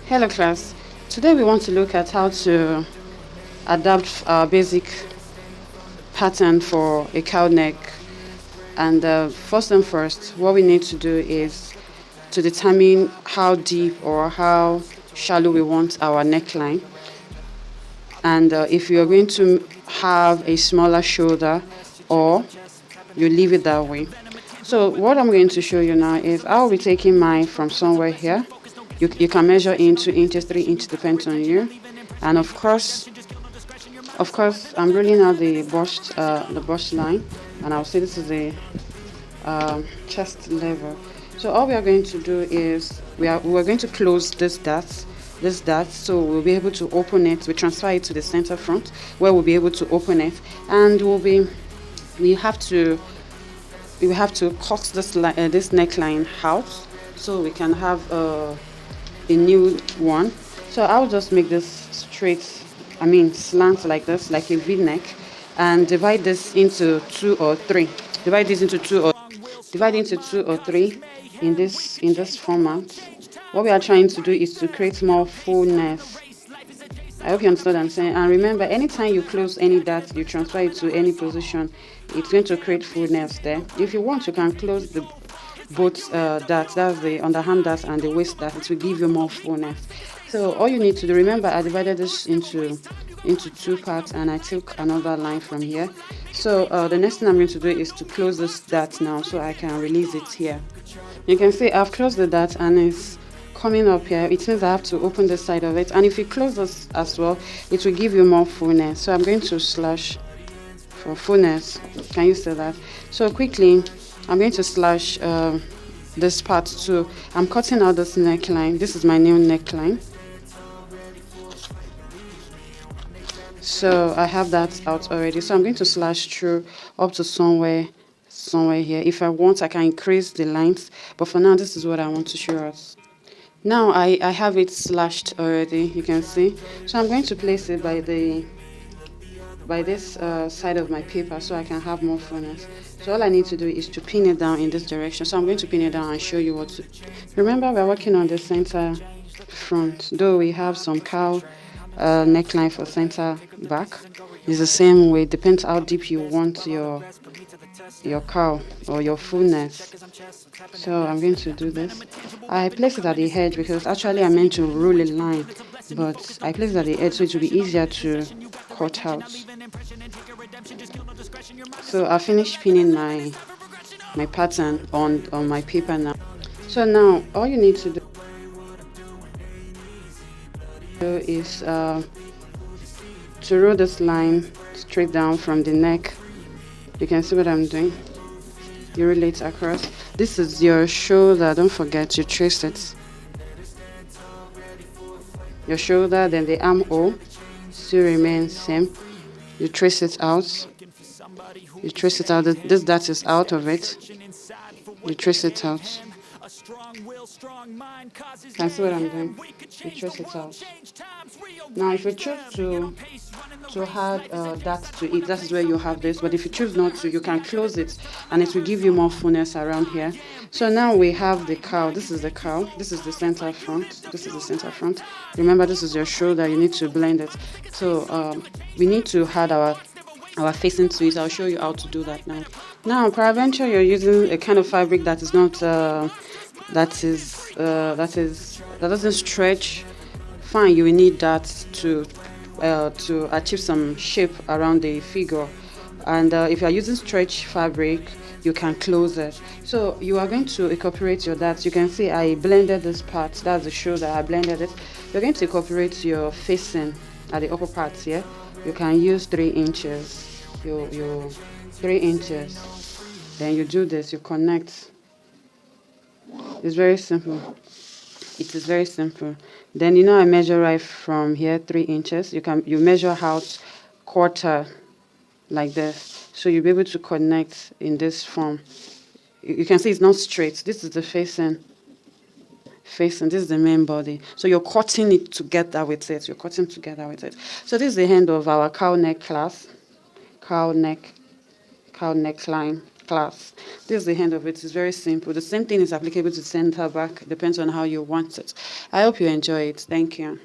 Hello class, today we want to look at how to adapt our basic pattern for a cow neck. And first and first, what we need to do is to determine how deep or how shallow we want our neckline. And if you are going to have a smaller shoulder, or you leave it that way. So what I'm going to show you now is I'll be taking mine from somewhere here. You can measure in 2 inches, 3 inches, depends on you. And of course, I'm rolling out the bust line, and I'll say this is a chest level. So all we are going to do is we're going to close this dart, so we'll be able to open it. We transfer it to the center front where we'll be able to open it, and we have to cut this neckline out so we can have a new one. So I'll just make this slant like this, like a V-neck, and divide this into two or three in this format. What we are trying to do is to create more fullness. I hope you understand what I'm saying. And remember, anytime you close any dart, you transfer it to any position, it's going to create fullness there. If you want, you can close both darts, that's the underhand dart and the waist dart. It will give you more fullness. So all you need to do, remember, I divided this into two parts, and I took another line from here. So the next thing I'm going to do is to close this dart now, so I can release it here. You can see I've closed the dart and it's coming up here. It means I have to open the side of it, and if you close this as well, it will give you more fullness. So I'm going to slash for fullness. Can you see that? So quickly I'm going to slash this part too. I'm cutting out this neckline. This is my new neckline. So I have that out already. So I'm going to slash through up to somewhere here. If I want, I can increase the length, but for now this is what I want to show us. Now I have it slashed already, you can see. So I'm going to place it by this side of my paper so I can have more fullness. So all I need to do is to pin it down in this direction. So I'm going to pin it down and show you what to. Remember, we're working on the center front, though we have some cow neckline for center back. It's the same way, depends how deep you want your cowl or your fullness. So I'm going to do this. I place it at the edge because actually I meant to roll a line, but I place it at the edge so it will be easier to cut out. So I finished pinning my pattern on my paper now. So now all you need to do is to roll this line straight down from the neck. You can see what I'm doing. You roll it across. This is your shoulder. Don't forget you trace it. Your shoulder, then the armhole still remains same. You trace it out. You trace it out. This dart is out of it. You trace it out. Can see what I'm doing? You trace it out. Now, if you choose to add that to it, that is where you have this. But if you choose not to, you can close it, and it will give you more fullness around here. So now we have the cowl. This is the cowl. This is the center front. This is the center front. Remember, this is your shoulder. You need to blend it. So we need to add our facing to it. I'll show you how to do that now. Now, peradventure, you're using a kind of fabric that is not that doesn't stretch. Fine, you will need that to achieve some shape around the figure. And if you are using stretch fabric, you can close it. So you are going to incorporate your darts. You can see I blended this part. That's the shoulder. I blended it. You're going to incorporate your facing at the upper part here. You can use 3 inches. You 3 inches. Then you do this. You connect. It's very simple. It is very simple. Then I measure right from here 3 inches. You measure out quarter like this, so you'll be able to connect in this form. You can see it's not straight. This is the facing. This is the main body. So you're cutting it together with it. So this is the end of our cowl neck class. Cowl neckline. class. This is the end of it. It's very simple. The same thing is applicable to center back. Depends on how you want it. I hope you enjoy it. Thank you.